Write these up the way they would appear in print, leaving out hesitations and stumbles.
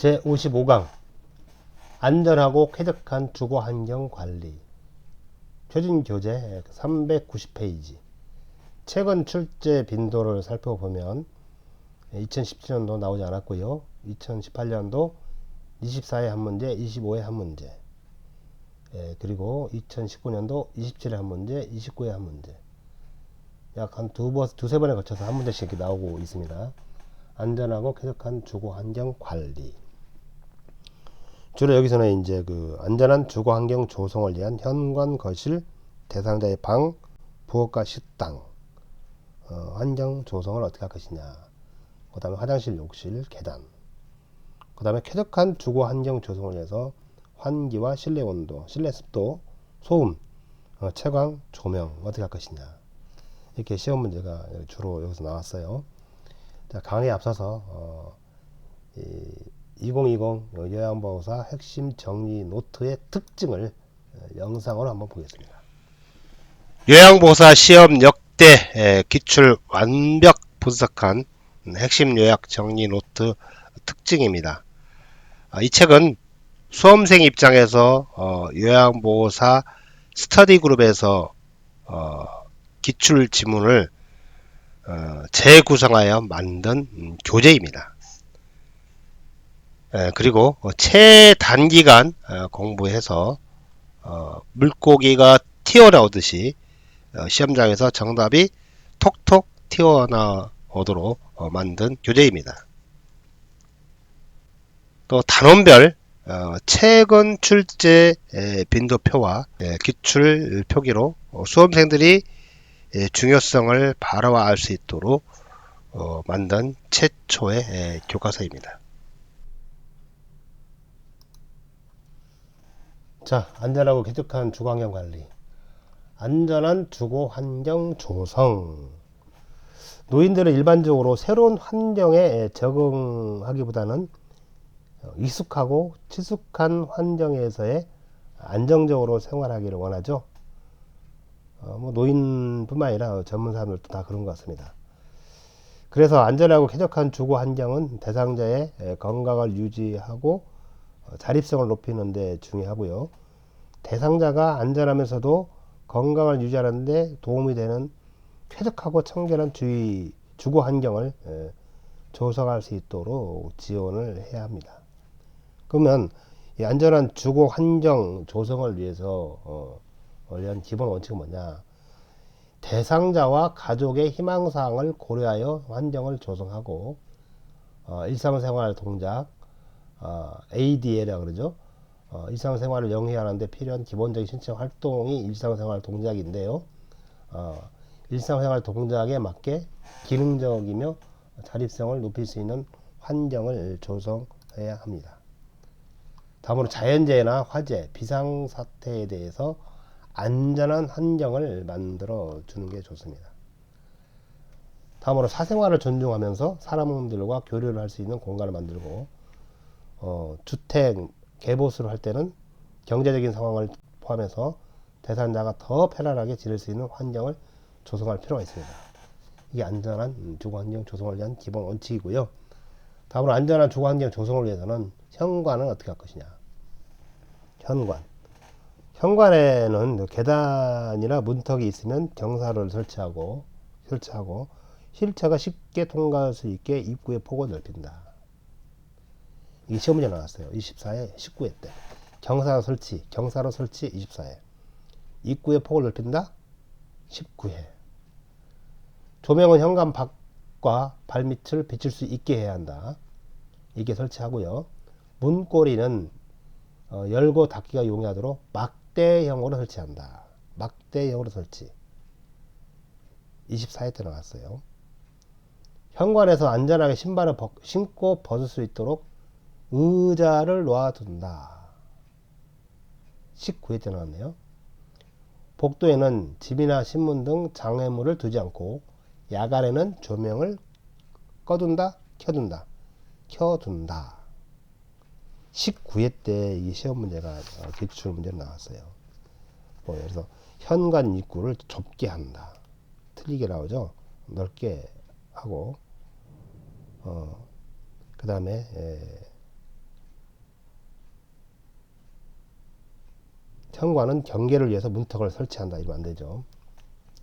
제55강 안전하고 쾌적한 주거환경 관리 표준교재 390페이지 최근 출제 빈도를 살펴보면 2017년도 나오지 않았고요. 2018년도 24회 한 문제, 25회 한 문제, 그리고 2019년도 27회 한 문제, 29회 한 문제, 약 한 두세 번에 걸쳐서 한 문제씩 이렇게 나오고 있습니다. 안전하고 쾌적한 주거환경 관리. 주로 여기서는 이제 그 안전한 주거환경 조성을 위한 현관, 거실, 대상자의 방, 부엌과 식당, 환경 조성을 어떻게 할 것이냐. 그 다음에 화장실, 욕실, 계단. 그 다음에 쾌적한 주거환경 조성을 위해서 환기와 실내 온도, 실내 습도, 소음, 채광, 조명 어떻게 할 것이냐. 이렇게 시험 문제가 주로 여기서 나왔어요. 자, 강의에 앞서서 2020 요양보호사 핵심 정리 노트의 특징을 영상으로 한번 보겠습니다. 요양보호사 시험 역대 기출 완벽 분석한 핵심 요약 정리 노트 특징입니다. 이 책은 수험생 입장에서 요양보호사 스터디 그룹에서 기출 지문을 재구성하여 만든 교재입니다. 그리고 최단기간 공부해서 물고기가 튀어나오듯이 시험장에서 정답이 톡톡 튀어나오도록 만든 교재입니다. 또 단원별 최근 출제 빈도표와 기출 표기로 수험생들이 중요성을 바로 알 수 있도록 만든 최초의 교과서입니다. 자, 안전하고 쾌적한 주거환경 관리. 안전한 주거환경 조성. 노인들은 일반적으로 새로운 환경에 적응하기보다는 익숙하고 친숙한 환경에서의 안정적으로 생활하기를 원하죠. 노인뿐만 아니라 전문 사람들도 다 그런 것 같습니다. 그래서 안전하고 쾌적한 주거 환경은 대상자의 건강을 유지하고 자립성을 높이는 데 중요하고요. 대상자가 안전하면서도 건강을 유지하는 데 도움이 되는 쾌적하고 청결한 주거 환경을 조성할 수 있도록 지원을 해야 합니다. 그러면 이 안전한 주거 환경 조성을 위해서 위한 기본 원칙은 뭐냐? 대상자와 가족의 희망사항을 고려하여 환경을 조성하고 일상생활 동작, ADA라고 그러죠. 일상생활을 영위하는 데 필요한 기본적인 신체 활동이 일상생활 동작인데요. 일상생활 동작에 맞게 기능적이며 자립성을 높일 수 있는 환경을 조성해야 합니다. 다음으로 자연재해나 화재, 비상사태에 대해서 안전한 환경을 만들어 주는 게 좋습니다. 다음으로 사생활을 존중하면서 사람들과 교류를 할 수 있는 공간을 만들고 주택 개보수를 할 때는 경제적인 상황을 포함해서 대상자가 더 편안하게 지낼 수 있는 환경을 조성할 필요가 있습니다. 이게 안전한 주거환경 조성을 위한 기본 원칙이고요. 다음으로 안전한 주거환경 조성을 위해서는 현관은 어떻게 할 것이냐. 현관에는 계단이나 문턱이 있으면 경사를 설치하고 휠체어가 쉽게 통과할 수 있게 입구의 폭을 넓힌다. 이게 시험 문제 나왔어요. 24회, 19회 때. 경사로 설치 24회. 입구의 폭을 넓힌다. 19회. 조명은 현관 밖과 발밑을 비칠 수 있게 해야 한다. 이게 설치하고요. 문고리는 열고 닫기가 용이하도록 막대형으로 설치한다. 막대형으로 설치. 24회 때 나왔어요. 현관에서 안전하게 신발을 신고 벗을 수 있도록 의자를 놓아둔다. 19회 때 나왔네요. 복도에는 집이나 신문 등 장애물을 두지 않고 야간에는 조명을 꺼둔다, 켜둔다. 19회 때 이 시험 문제가 기출 문제로 나왔어요. 그래서 현관 입구를 좁게 한다. 틀리게 나오죠. 넓게 하고 그 다음에 현관은 경계를 위해서 문턱을 설치한다. 이러면 안 되죠.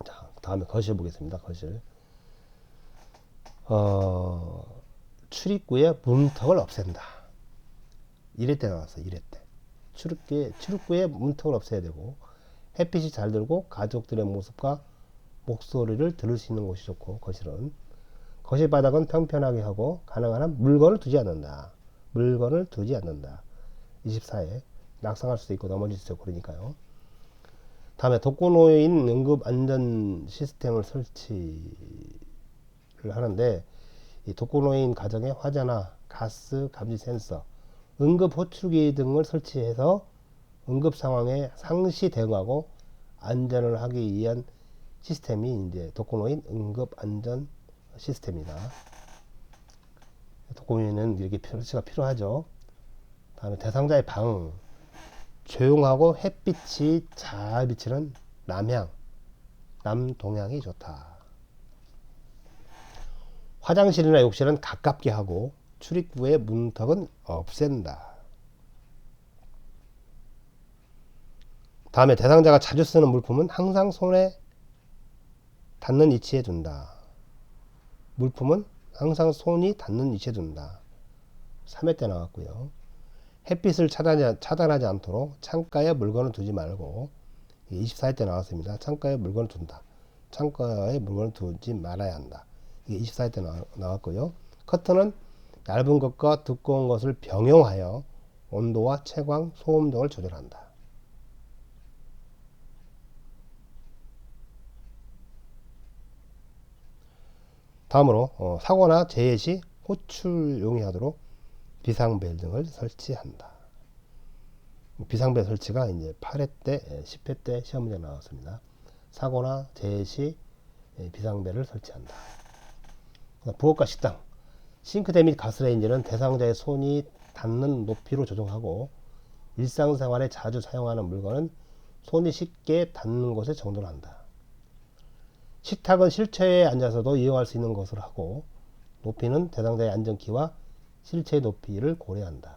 자, 다음에 거실 보겠습니다. 거실. 출입구에 문턱을 없앤다. 1회 때 나왔어. 1회 때. 출입구에 문턱을 없애야 되고, 햇빛이 잘 들고 가족들의 모습과 목소리를 들을 수 있는 곳이 좋고, 거실은 거실 바닥은 평평하게 하고 가능한 한 물건을 두지 않는다. 물건을 두지 않는다. 24에 낙상할 수도 있고 넘어질 수도 있고 그러니까요. 다음에 독거노인 응급 안전 시스템을 설치를 하는데, 이 독거노인 가정에 화재나 가스 감지 센서, 응급 호출기 등을 설치해서 응급 상황에 상시 대응하고 안전을 하기 위한 시스템이 이제 독거노인 응급 안전 시스템이다. 독거노인은 이렇게 설치가 필요하죠. 다음에 대상자의 방, 조용하고 햇빛이 잘 비치는 남향, 남동향이 좋다. 화장실이나 욕실은 가깝게 하고 출입구의 문턱은 없앤다. 다음에 대상자가 자주 쓰는 물품은 항상 손에 닿는 위치에 둔다. 물품은 항상 손이 닿는 위치에 둔다. 3회 때 나왔고요. 햇빛을 차단하지 않도록 창가에 물건을 두지 말고, 24회 때 나왔습니다. 창가에 물건을 둔다. 창가에 물건을 두지 말아야 한다. 이게 24회 때 나왔고요. 커튼은 얇은 것과 두꺼운 것을 병용하여 온도와 채광, 소음 등을 조절한다. 다음으로 사고나 재해 시 호출 용이하도록 비상벨 등을 설치한다. 비상벨 설치가 이제 8회 때, 10회 때 시험 문제 나왔습니다. 사고나 재해 시 비상벨을 설치한다. 부엌과 식당, 싱크대 및 가스레인지는 대상자의 손이 닿는 높이로 조정하고, 일상생활에 자주 사용하는 물건은 손이 쉽게 닿는 곳에 정돈을 한다. 식탁은 실체에 앉아서도 이용할 수 있는 것으로 하고, 높이는 대상자의 앉은키와 실체의 높이를 고려한다.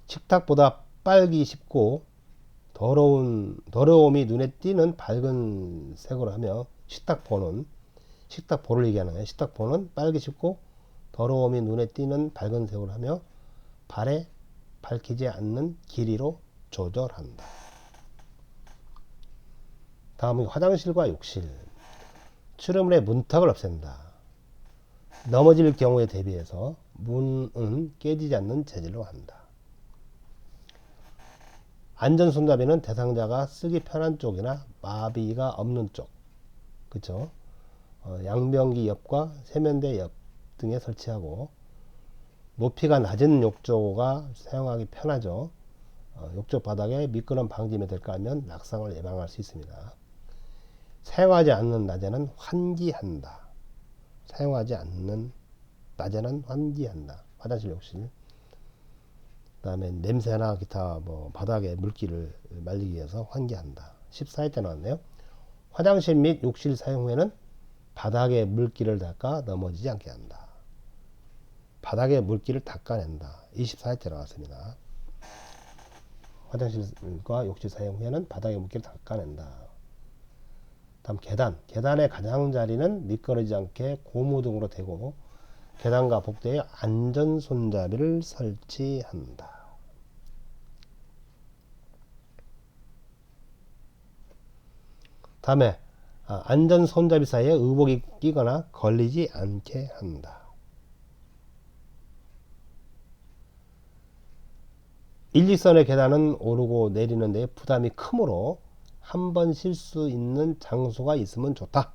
식탁보다 빨기 쉽고 더러움이 눈에 띄는 밝은 색으로 하며, 식탁보를 얘기하는 거예요. 식탁보는 빨기 쉽고 더러움이 눈에 띄는 밝은 색으로 하며 발에 밝히지 않는 길이로 조절한다. 다음은 화장실과 욕실. 출입문의 문턱을 없앤다. 넘어질 경우에 대비해서 문은 깨지지 않는 재질로 한다. 안전손잡이는 대상자가 쓰기 편한 쪽이나 마비가 없는 쪽, 그쵸? 양변기 옆과 세면대 옆 등에 설치하고, 높이가 낮은 욕조가 사용하기 편하죠. 욕조 바닥에 미끄럼 방지 매트를 깔면 낙상을 예방할 수 있습니다. 사용하지 않는 낮에는 환기한다. 사용하지 않는 낮에는 환기한다. 화장실, 욕실. 그 다음에 냄새나 기타 바닥에 물기를 말리기 위해서 환기한다. 14회 때 나왔네요. 화장실 및 욕실 사용 후에는 바닥에 물기를 닦아 넘어지지 않게 한다. 바닥에 물기를 닦아낸다. 24회 때 나왔습니다. 화장실과 욕실 사용 후에는 바닥에 물기를 닦아낸다. 다음 계단의 가장자리는 미끄러지지 않게 고무 등으로 대고 계단과 복도에 안전 손잡이를 설치한다. 다음에 안전 손잡이 사이에 의복이 끼거나 걸리지 않게 한다. 일직선의 계단은 오르고 내리는 데 부담이 크므로 한 번 쉴 수 있는 장소가 있으면 좋다.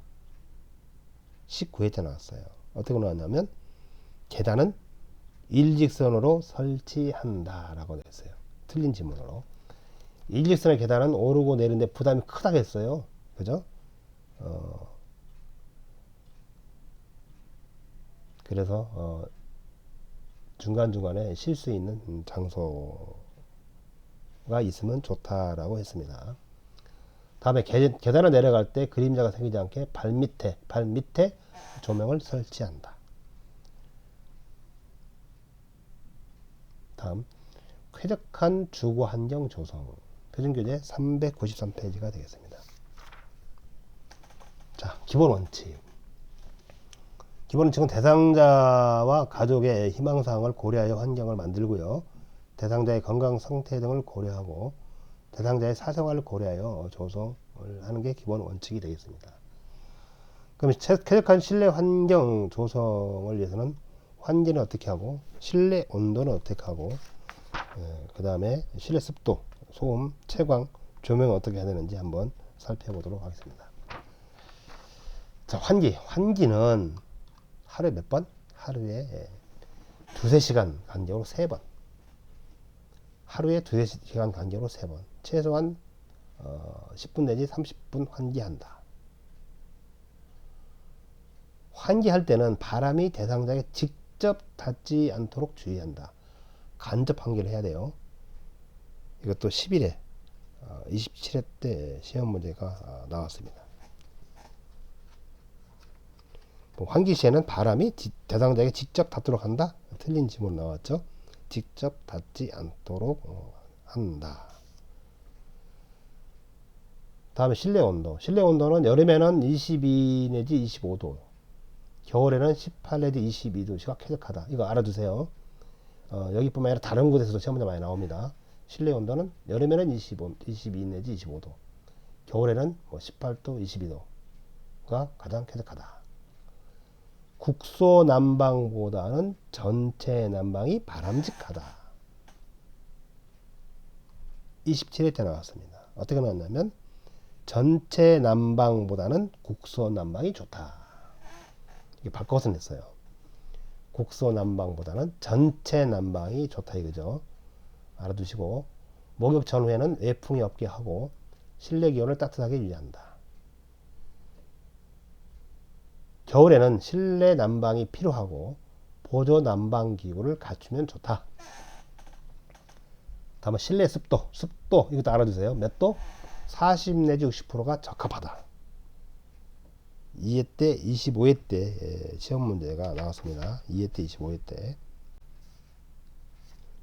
19회 때 나왔어요. 어떻게 나왔냐면 계단은 일직선으로 설치한다 라고 됐어요. 틀린 지문으로. 일직선의 계단은 오르고 내리는데 부담이 크다고 했어요. 그죠? 그래서 중간중간에 쉴 수 있는 장소가 있으면 좋다라고 했습니다. 다음에 계단을 내려갈 때 그림자가 생기지 않게 발 밑에 조명을 설치한다. 다음, 쾌적한 주거 환경 조성. 표준교재 393페이지가 되겠습니다. 자, 기본 원칙. 기본 원칙은 대상자와 가족의 희망사항을 고려하여 환경을 만들고요. 대상자의 건강 상태 등을 고려하고 대상자의 사생활을 고려하여 조성을 하는 게 기본 원칙이 되겠습니다. 그럼 쾌적한 실내 환경 조성을 위해서는 환기는 어떻게 하고 실내 온도는 어떻게 하고 그 다음에 실내 습도, 소음, 채광, 조명을 어떻게 해야 되는지 한번 살펴보도록 하겠습니다. 자, 환기는 하루에 몇 번? 하루에 두세 시간 간격으로 3번. 하루에 두세 시간 간격으로 3번. 최소한 10분 내지 30분 환기한다. 환기할 때는 바람이 대상자에게 직접 닿지 않도록 주의한다. 간접 환기를 해야 돼요. 이것도 11회, 27회 때 시험 문제가 나왔습니다. 환기 시에는 바람이 대상자에게 직접 닿도록 한다. 틀린 지문 나왔죠. 직접 닿지 않도록 한다. 다음에 실내 온도. 실내 온도는 여름에는 22 내지 25도, 겨울에는 18 내지 22도씨가 쾌적하다. 이거 알아두세요. 여기뿐만 아니라 다른 곳에서도 시험 문제 많이 나옵니다. 실내 온도는 여름에는 22 내지 25도, 겨울에는 18도, 22도가 가장 쾌적하다. 국소 난방보다는 전체 난방이 바람직하다. 27회 때 나왔습니다. 어떻게 나왔냐면 전체 난방보다는 국소 난방이 좋다. 이게 바꿔서 냈어요. 국소 난방보다는 전체 난방이 좋다 이거죠. 알아두시고, 목욕 전후에는 외풍이 없게 하고 실내 기온을 따뜻하게 유지한다. 겨울에는 실내 난방이 필요하고 보조 난방 기구를 갖추면 좋다. 다음은 실내 습도. 이것도 알아두세요. 몇 도? 40 내지 60%가 적합하다. 2회 때 25회 때 시험 문제가 나왔습니다. 2회 때 25회 때.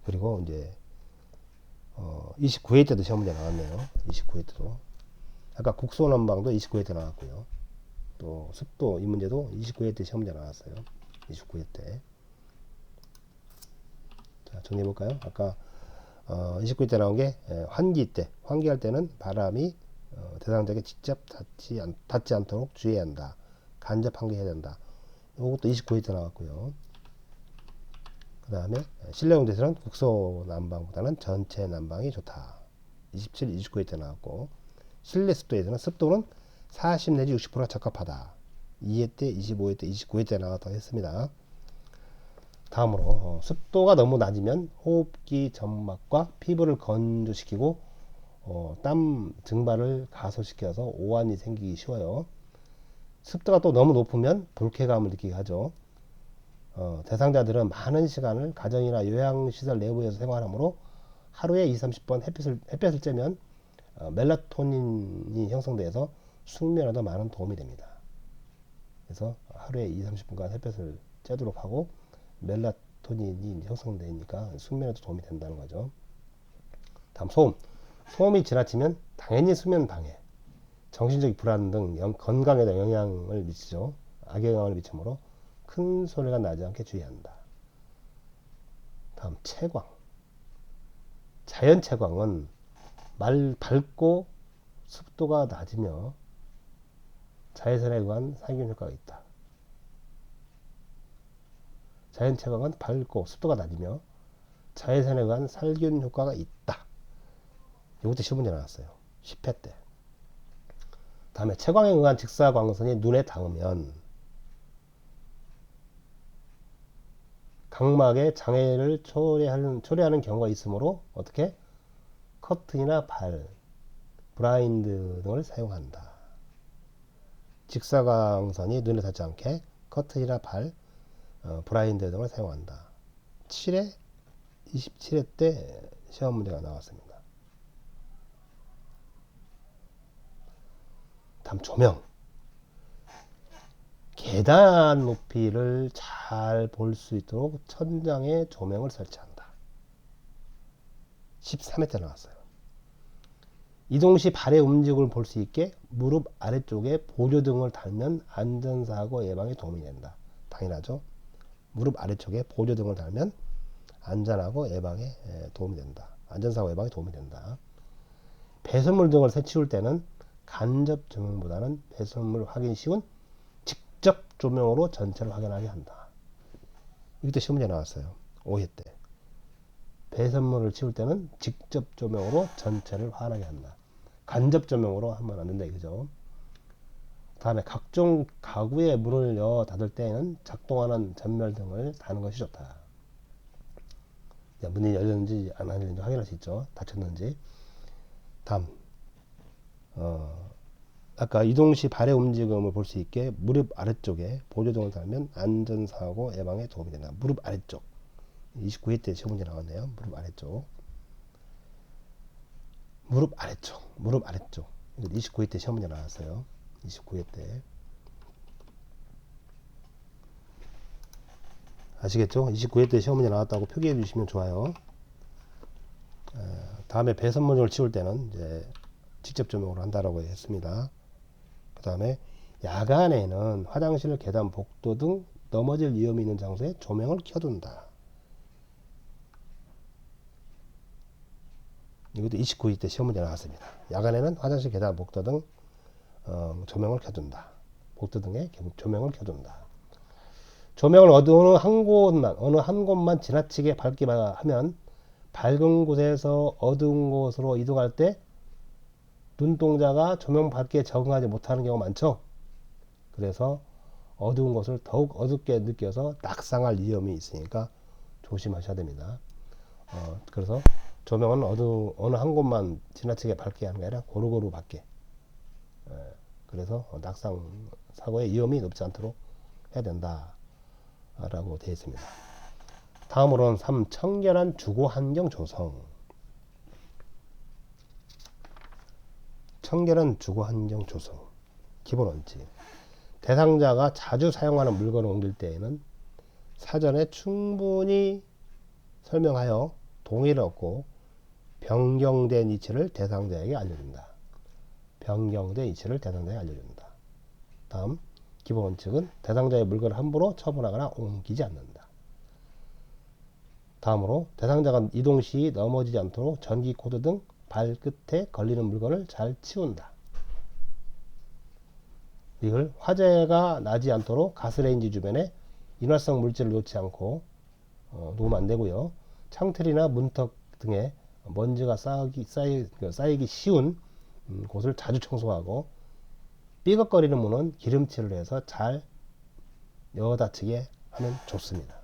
그리고 이제 29회 때도 시험 문제 나왔네요. 29회 때도. 아까 국소 난방도 29회 때 나왔고요. 또 습도 이 문제도 29회 때 시험 문제 나왔어요. 29회 때. 자, 정리해 볼까요? 아까 29회 때 나온 게 환기 때. 환기할 때는 바람이 대상자에게 직접 닿지 않도록 주의해야 한다. 간접 환기해야 된다. 이것도 29회 때 나왔고요. 그 다음에 실내 온도에서는 국소 난방보다는 전체 난방이 좋다. 27, 29회 때 나왔고, 실내 습도에서는 습도는 40 내지 60%가 적합하다. 2회 때, 25회 때, 29회 때 나왔다고 했습니다. 다음으로 습도가 너무 낮으면 호흡기 점막과 피부를 건조시키고 땀 증발을 가소시켜서 오한이 생기기 쉬워요. 습도가 또 너무 높으면 불쾌감을 느끼게 하죠. 대상자들은 많은 시간을 가정이나 요양시설 내부에서 생활하므로 하루에 20-30번 햇빛을 쬐면 멜라토닌이 형성돼서 숙면에도 많은 도움이 됩니다. 그래서 하루에 20-30분간 햇볕을 쬐도록 하고 멜라토닌이 형성되니까 숙면에도 도움이 된다는 거죠. 다음 소음. 소음이 지나치면 당연히 수면 방해, 정신적 불안 등 건강에도 영향을 미치죠. 악영향을 미치므로 큰 소리가 나지 않게 주의한다. 다음 채광. 자연 채광은 밝고 습도가 낮으며 자외선에 의한 살균 효과가 있다. 자연 채광은 밝고 습도가 낮으며 자외선에 의한 살균 효과가 있다. 이것도 시험 문제 나왔어요. 10회 때. 다음에 채광에 의한 직사광선이 눈에 닿으면 각막에 장애를 초래하는 경우가 있으므로 어떻게? 커튼이나 블라인드 등을 사용한다. 직사광선이 눈에 닿지 않게 커튼이나 블라인드 등을 사용한다. 7회, 27회 때 시험 문제가 나왔습니다. 다음 조명. 계단 높이를 잘 볼 수 있도록 천장에 조명을 설치한다. 13회 때 나왔어요. 이동 시 발의 움직임을 볼 수 있게 무릎 아래쪽에 보조등을 달면 안전사고 예방에 도움이 된다. 당연하죠. 무릎 아래쪽에 보조등을 달면 안전하고 예방에 도움이 된다. 안전사고 예방에 도움이 된다. 배설물 등을 채울 때는 간접 조명보다는 배설물 확인 쉬운 직접 조명으로 전체를 확인하게 한다. 이것도 시험 문제 나왔어요. 5회 때. 배설물을 치울 때는 직접 조명으로 전체를 환하게 한다. 간접 조명으로 하면 안 된다 이거죠. 다음에 각종 가구의 문을 여 닫을 때에는 작동하는 전멸 등을 다는 것이 좋다. 문이 열렸는지 안 열렸는지 확인할 수 있죠. 닫혔는지. 다음 아까 이동 시 발의 움직임을 볼 수 있게 무릎 아래쪽에 보조등을 달면 안전사고 예방에 도움이 된다. 무릎 아래쪽. 29회 때 시험 문제 나왔네요. 무릎 아래쪽. 무릎 아래쪽. 무릎 아래쪽. 29회 때 시험 문제 나왔어요. 29회 때. 아시겠죠? 29회 때 시험 문제 나왔다고 표기해 주시면 좋아요. 다음에 배선물을 치울 때는 이제 직접 조명으로 한다라고 했습니다. 그 다음에 야간에는 화장실, 계단, 복도 등 넘어질 위험이 있는 장소에 조명을 켜둔다. 이것도 29회 때 시험 문제 나왔습니다. 야간에는 화장실, 계단, 복도 등 조명을 켜둔다. 복도 등에 조명을 켜둔다. 조명을 어느 한 곳만 지나치게 밝게 하면 밝은 곳에서 어두운 곳으로 이동할 때 눈동자가 조명 밝기에 적응하지 못하는 경우가 많죠. 그래서 어두운 곳을 더욱 어둡게 느껴서 낙상할 위험이 있으니까 조심하셔야 됩니다. 그래서 조명은 어느 한 곳만 지나치게 밝게 하는 게 아니라 고루고루 밝게. 그래서 낙상 사고의 위험이 높지 않도록 해야 된다 라고 되어 있습니다. 다음으로는 3. 청결한 주거 환경 조성. 청결한 주거 환경 조성. 기본 원칙. 대상자가 자주 사용하는 물건을 옮길 때에는 사전에 충분히 설명하여 동의를 얻고 변경된 위치를 대상자에게 알려준다. 변경된 위치를 대상자에게 알려준다. 다음 기본 원칙은 대상자의 물건을 함부로 처분하거나 옮기지 않는다. 다음으로 대상자가 이동 시 넘어지지 않도록 전기 코드 등 발끝에 걸리는 물건을 잘 치운다. 이걸 화재가 나지 않도록 가스레인지 주변에 인화성 물질을 놓지 않고 놓으면 안 되고요. 창틀이나 문턱 등에 먼지가 쌓이기 쉬운 곳을 자주 청소하고 삐걱거리는 문은 기름칠을 해서 잘 여닫히게 하면 좋습니다.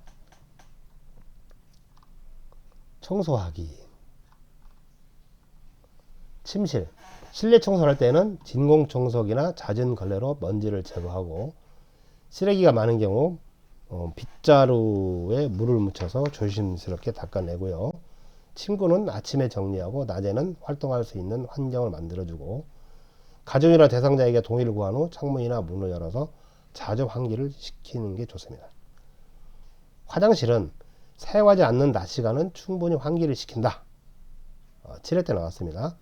청소하기. 침실. 실내 청소를 할 때는 진공청소기나 잦은 걸레로 먼지를 제거하고 쓰레기가 많은 경우 빗자루에 물을 묻혀서 조심스럽게 닦아내고요. 침구는 아침에 정리하고 낮에는 활동할 수 있는 환경을 만들어주고 가정이나 대상자에게 동의를 구한 후 창문이나 문을 열어서 자주 환기를 시키는 게 좋습니다. 화장실은 사용하지 않는 낮 시간은 충분히 환기를 시킨다. 7회 때 나왔습니다.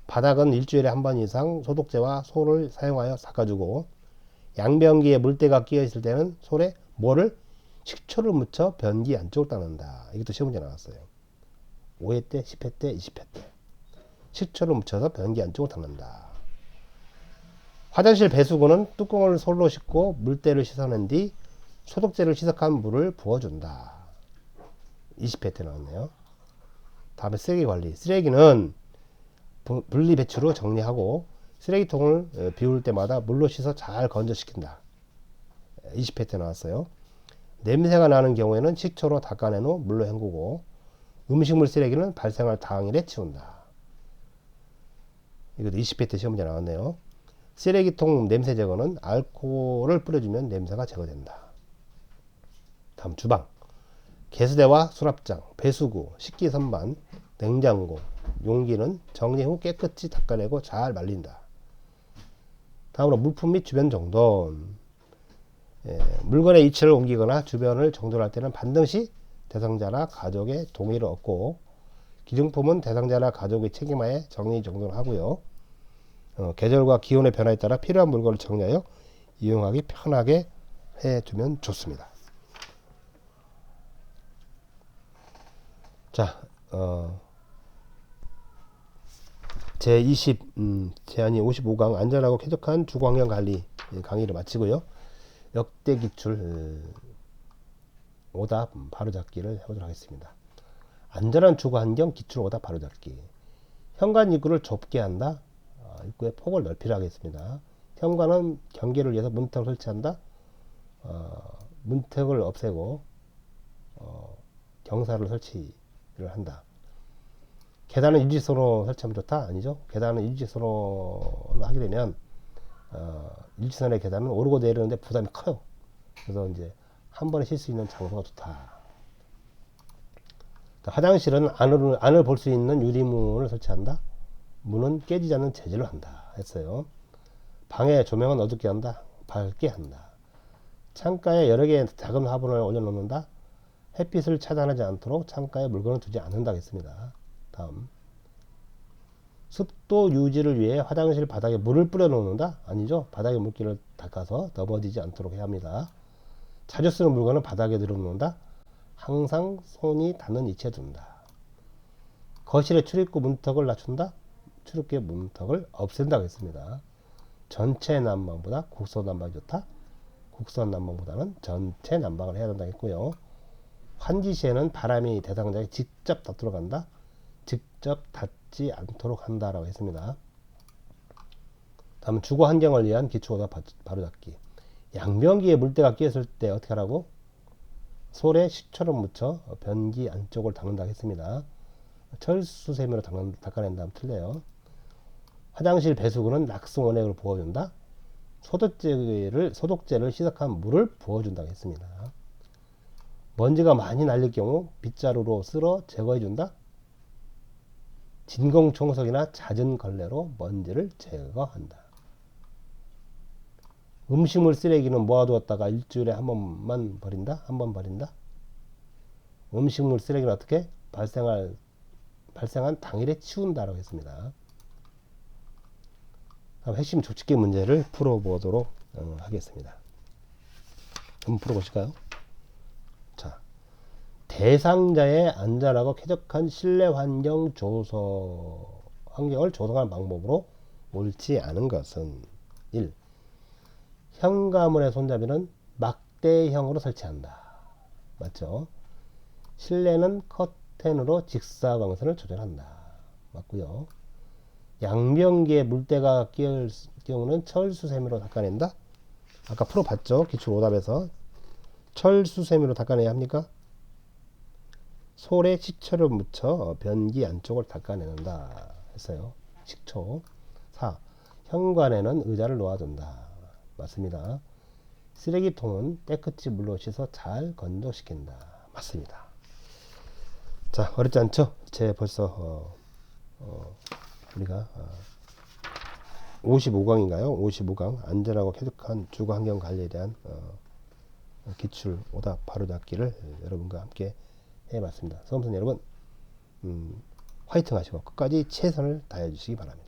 바닥은 일주일에 한 번 이상 소독제와 솔을 사용하여 닦아주고 양변기에 물때가 끼어 있을 때는 솔에 식초를 묻혀 변기 안쪽을 닦는다. 이것도 시험 문제 나왔어요. 5회 때, 10회 때, 20회 때 식초를 묻혀서 변기 안쪽을 닦는다. 화장실 배수구는 뚜껑을 솔로 씻고 물때를 씻어낸 뒤 소독제를 희석한 물을 부어준다. 20회 때 나왔네요. 다음에 쓰레기 관리. 쓰레기는 분리 배출로 정리하고 쓰레기통을 비울 때마다 물로 씻어 잘 건조시킨다. 20회 때 나왔어요. 냄새가 나는 경우에는 식초로 닦아낸 후 물로 헹구고 음식물 쓰레기는 발생할 당일에 치운다. 이것도 20회 때 시험 문제 나왔네요. 쓰레기통 냄새 제거는 알코올을 뿌려주면 냄새가 제거된다. 다음 주방. 개수대와 수납장, 배수구, 식기 선반, 냉장고, 용기는 정리 후 깨끗이 닦아내고 잘 말린다. 다음으로 물품 및 주변 정돈. 물건의 위치를 옮기거나 주변을 정돈할 때는 반드시 대상자나 가족의 동의를 얻고 기증품은 대상자나 가족의 책임하에 정리정돈하고요. 계절과 기온의 변화에 따라 필요한 물건을 정리하여 이용하기 편하게 해두면 좋습니다. 자, 제안이 55강 안전하고 쾌적한 주거환경 관리 강의를 마치고요. 역대 기출 오답 바로잡기를 해보도록 하겠습니다. 안전한 주거환경 기출 오답 바로잡기. 현관 입구를 좁게 한다. 입구의 폭을 넓히라 하겠습니다. 현관은 경계를 위해서 문턱을 설치한다. 문턱을 없애고 경사를 설치를 한다. 계단은 일직선으로 설치하면 좋다? 아니죠. 계단은 일직선으로 하게 되면 일직선의 계단은 오르고 내리는데 부담이 커요. 그래서 이제 한 번에 쉴 수 있는 장소가 좋다. 화장실은 안을 볼 수 있는 유리문을 설치한다. 문은 깨지지 않는 재질로 한다 했어요. 방의 조명은 어둡게 한다. 밝게 한다. 창가에 여러 개의 작은 화분을 올려놓는다. 햇빛을 차단하지 않도록 창가에 물건을 두지 않는다 했습니다. 다음, 습도 유지를 위해 화장실 바닥에 물을 뿌려 놓는다? 아니죠. 바닥에 물기를 닦아서 넘어지지 않도록 해야 합니다. 자주 쓰는 물건은 바닥에 들어놓는다. 항상 손이 닿는 위치에 둔다. 거실의 출입구 문턱을 낮춘다. 출입구의 문턱을 없앤다고 했습니다. 전체 난방보다 국소 난방이 좋다. 국소 난방보다는 전체 난방을 해야 된다고 했고요. 환기 시에는 바람이 대상자에게 직접 닿도록 한다. 직접 닿지 않도록 한다라고 했습니다. 다음 주거 환경을 위한 기초오답 바로잡기. 양변기에 물때가 끼었을 때 어떻게 하라고? 솔에 식초를 묻혀 변기 안쪽을 닦는다고 했습니다. 철수세미로 닦아낸 다음 틀려요. 화장실 배수구는 락스 원액으로 부어준다. 소독제를 시작한 물을 부어준다고 했습니다. 먼지가 많이 날릴 경우 빗자루로 쓸어 제거해준다. 진공청소기나 잦은 걸레로 먼지를 제거한다. 음식물 쓰레기는 모아두었다가 일주일에 한 번만 버린다? 한 번 버린다? 음식물 쓰레기는 어떻게? 발생한 당일에 치운다라고 했습니다. 다음 핵심 조치기 문제를 풀어보도록 하겠습니다. 한번 풀어보실까요? 자, 대상자의 안전하고 쾌적한 실내 환경을 조성하는 방법으로 옳지 않은 것은 1. 현관문의 손잡이는 막대형으로 설치한다. 맞죠? 실내는 커튼으로 직사광선을 조절한다. 맞고요. 양변기에 물때가 끼을 경우는 철수세미로 닦아낸다. 아까 풀어봤죠? 기출오답에서 철수세미로 닦아내야 합니까? 솔에 식초를 묻혀 변기 안쪽을 닦아내는다 했어요. 식초. 4. 현관에는 의자를 놓아둔다. 맞습니다. 쓰레기통은 깨끗이 물로 씻어 잘 건조시킨다. 맞습니다. 자, 어렵지 않죠? 벌써 우리가 55강인가요? 55강 안전하고 쾌적한 주거 환경 관리에 대한 기출 오답 바로잡기를 여러분과 함께 해봤습니다. 수험생 여러분, 화이팅 하시고 끝까지 최선을 다해 주시기 바랍니다.